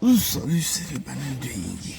Salut, c'est le banane de Yingi.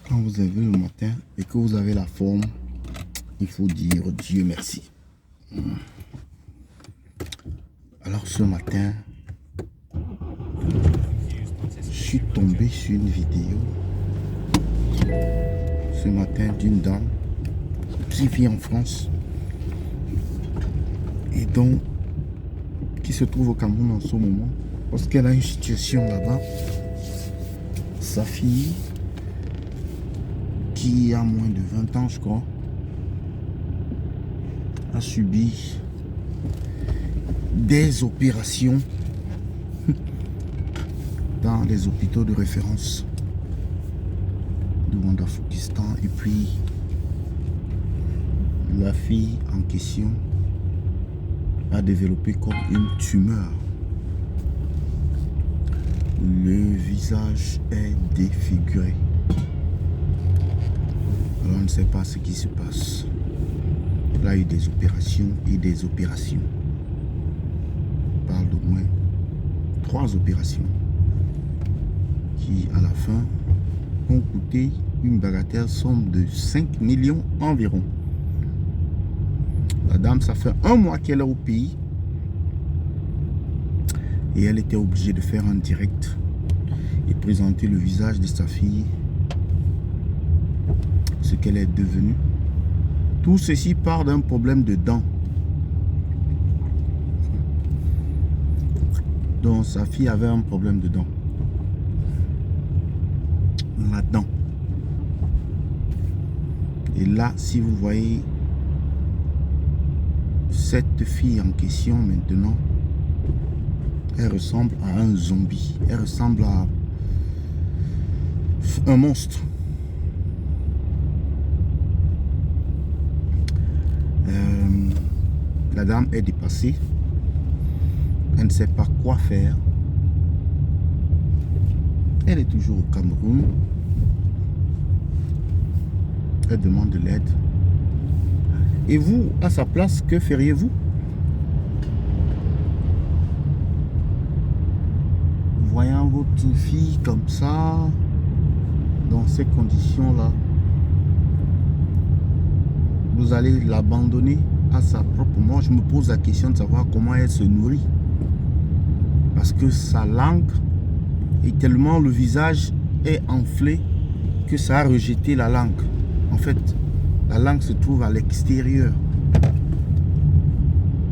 Quand vous avez le matin et que vous avez la forme, il faut dire Dieu merci. Alors ce matin, je suis tombé sur une vidéo ce matin d'une dame qui vit en France et donc qui se trouve au Cameroun en ce moment parce qu'elle a une situation là-bas. Sa fille, qui a moins de 20 ans je crois, a subi des opérations dans les hôpitaux de référence de Wandafukistan, et puis la fille en question a développé comme une tumeur. Le visage est défiguré. Alors on ne sait pas ce qui se passe. Il a eu des opérations et des opérations. On parle d'au moins 3 opérations qui à la fin ont coûté une bagatelle somme de 5 millions environ. La dame, ça fait 1 mois qu'elle est au pays et elle était obligée de faire un direct et présenter le visage de sa fille, ce qu'elle est devenue. Tout ceci part d'un problème de dents. Donc sa fille avait un problème de dents. La dent. Et là, si vous voyez cette fille en question maintenant, elle ressemble à un zombie. Elle ressemble à un monstre. La dame est dépassée. Elle ne sait pas quoi faire. Elle est toujours au Cameroun. Elle demande de l'aide. Et vous, à sa place, que feriez-vous? Voyant votre fille comme ça, dans ces conditions-là, vous allez l'abandonner à sa propre mort? Je me pose la question de savoir comment elle se nourrit. Parce que sa langue, et tellement le visage est enflé que ça a rejeté la langue. En fait, la langue se trouve à l'extérieur.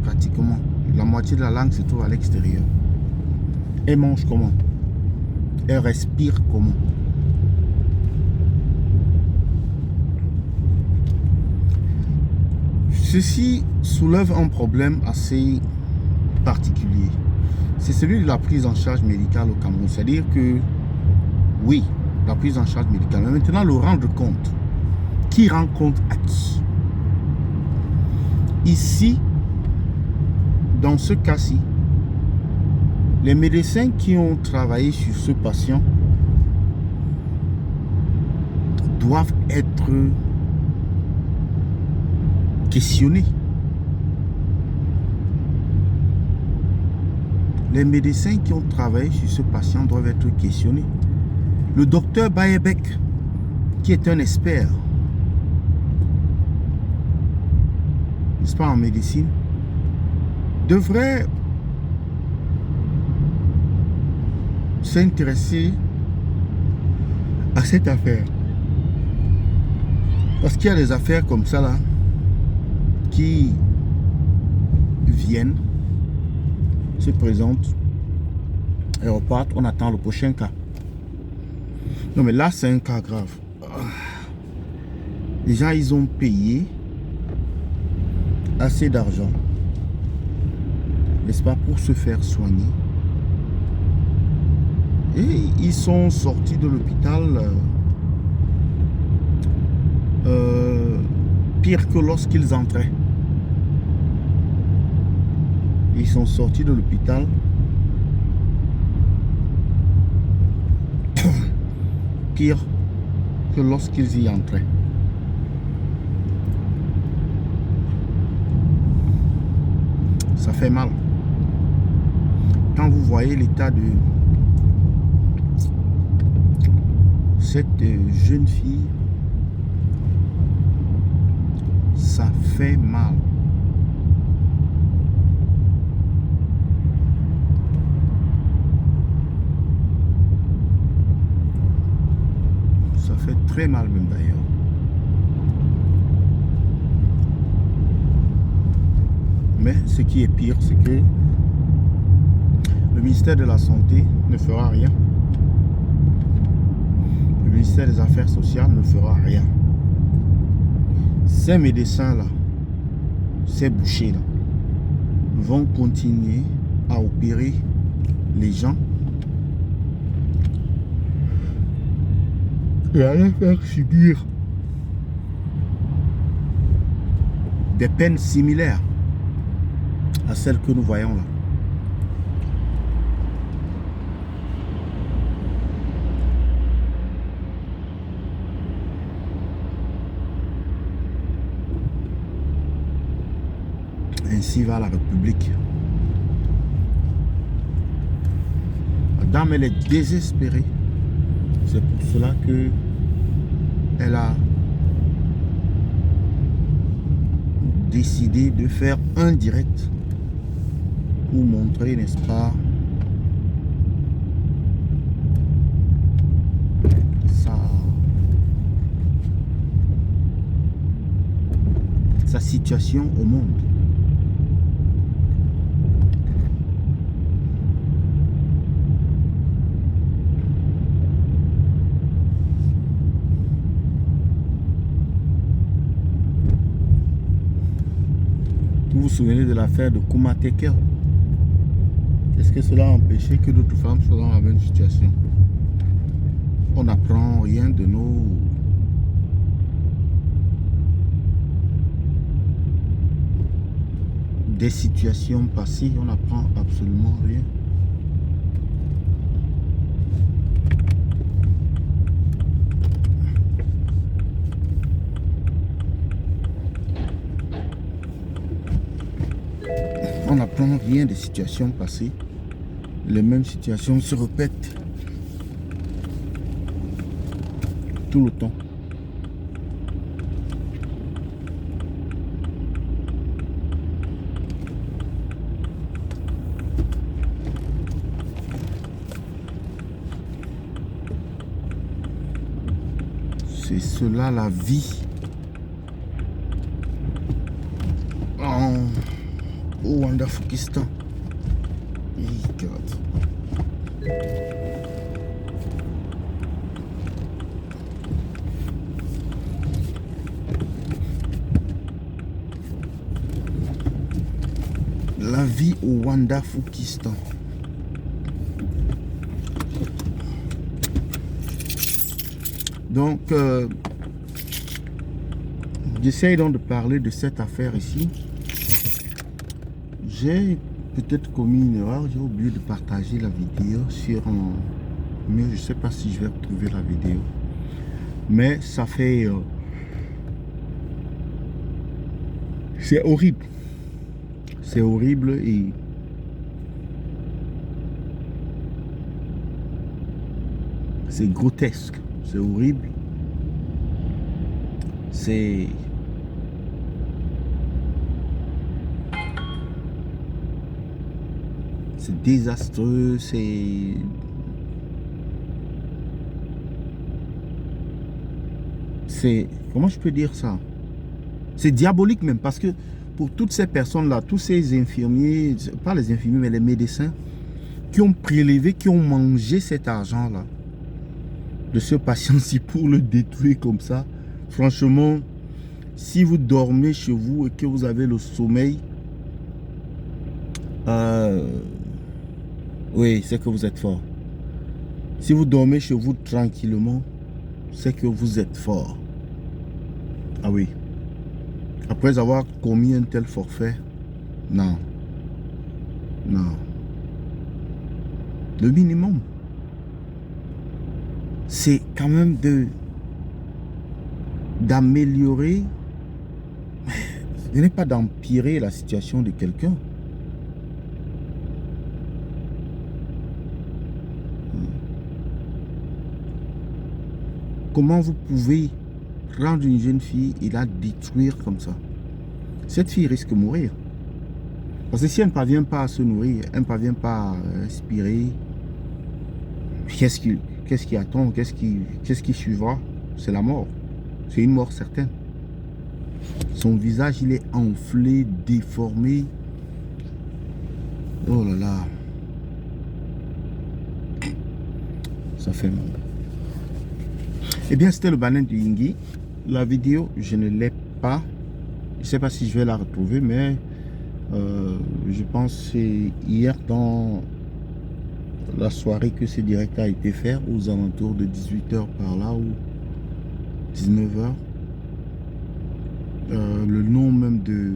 Pratiquement. La moitié de la langue se trouve à l'extérieur. Elle mange comment? Elle respire comment? Ceci soulève un problème assez particulier. C'est celui de la prise en charge médicale au Cameroun. C'est-à-dire que, oui, la prise en charge médicale. Mais maintenant, le rendre compte. Qui rend compte à qui? Ici, dans ce cas-ci, les médecins qui ont travaillé sur ce patient doivent être questionnés. Les médecins qui ont travaillé sur ce patient doivent être questionnés. Le docteur Bayebek, qui est un expert, n'est-ce pas, en médecine, devrait s'intéresser à cette affaire. Parce qu'il y a des affaires comme ça là qui viennent, se présentent et repartent. On attend le prochain cas. Non mais là c'est un cas grave. Les gens, ils ont payé assez d'argent, n'est-ce pas, pour se faire soigner. Et ils sont sortis de l'hôpital pire que lorsqu'ils entraient. Ils sont sortis de l'hôpital pire que lorsqu'ils y entraient. Ça fait mal. quand vous voyez l'état de cette jeune fille, ça fait mal. Ça fait très mal même d'ailleurs. Mais ce qui est pire, c'est que le ministère de la Santé ne fera rien. Le ministère des Affaires sociales ne fera rien. Ces médecins-là, ces bouchers-là, vont continuer à opérer les gens et à les faire subir des peines similaires à celles que nous voyons là. Ainsi va la République. La dame, elle est désespérée. C'est pour cela que elle a décidé de faire un direct pour montrer, n'est-ce pas, sa situation au monde. Vous vous souvenez de l'affaire de Kuma Tekel? Est-ce que cela a empêché que d'autres femmes soient dans la même situation? On n'apprend rien de des situations passées, on n'apprend absolument rien. On n'apprend rien des situations passées. Les mêmes situations se répètent tout le temps. C'est cela la vie. Au Rwanda-Fukistan. La vie au Rwanda-Fukistan. Donc, j'essaye donc de parler de cette affaire ici. J'ai peut-être commis une erreur, j'ai oublié de partager la vidéo sur mais je ne sais pas si je vais retrouver la vidéo. Mais ça fait... c'est horrible. C'est horrible et... c'est grotesque. C'est horrible. C'est... c'est désastreux, c'est... comment je peux dire ça? C'est diabolique même, parce que pour toutes ces personnes-là, tous ces infirmiers, pas les infirmiers, mais les médecins, qui ont prélevé, qui ont mangé cet argent-là, de ce patient-ci pour le détruire comme ça, franchement, si vous dormez chez vous et que vous avez le sommeil, oui, c'est que vous êtes fort. Si vous dormez chez vous tranquillement, c'est que vous êtes fort. Ah oui. Après avoir commis un tel forfait, non. Non. Le minimum, c'est quand même d'améliorer, ce n'est pas d'empirer la situation de quelqu'un. Comment vous pouvez prendre une jeune fille et la détruire comme ça? Cette fille risque de mourir. Parce que si elle ne parvient pas à se nourrir, elle ne parvient pas à respirer, qu'est-ce qui attend? Qu'est-ce qui suivra? C'est la mort. C'est une mort certaine. Son visage, il est enflé, déformé. Oh là là. Ça fait mal. Eh bien, c'était le banane du Yingui. La vidéo, je ne l'ai pas. Je ne sais pas si je vais la retrouver, mais je pense que c'est hier dans la soirée que ce direct a été fait, aux alentours de 18h par là, ou 19h. Le nom même du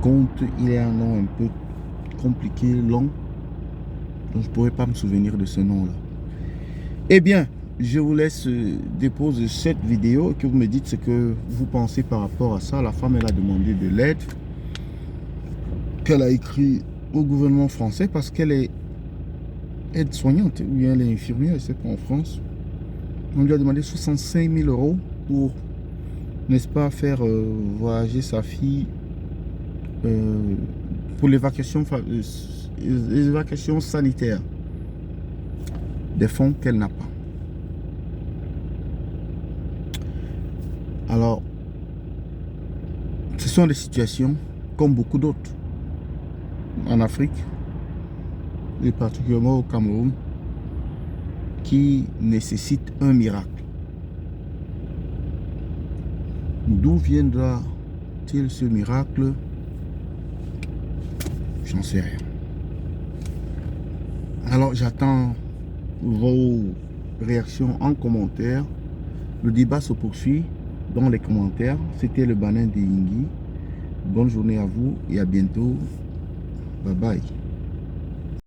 compte, il est un nom un peu compliqué, long. Donc je ne pourrais pas me souvenir de ce nom-là. Eh bien, je vous laisse déposer cette vidéo et que vous me dites ce que vous pensez par rapport à ça. La femme, elle a demandé de l'aide qu'elle a écrit au gouvernement français parce qu'elle est aide-soignante ou bien elle est infirmière, je ne sais pas, en France. On lui a demandé 65 000 € pour, n'est-ce pas, faire voyager sa fille pour l'évacuation sanitaire des fonds qu'elle n'a pas. Alors, ce sont des situations comme beaucoup d'autres en Afrique et particulièrement au Cameroun qui nécessitent un miracle. D'où viendra-t-il ce miracle? J'en sais rien. Alors j'attends vos réactions en commentaire. Le débat se poursuit dans les commentaires. C'était le banane de Yingui. Bonne journée à vous et à bientôt. Bye bye.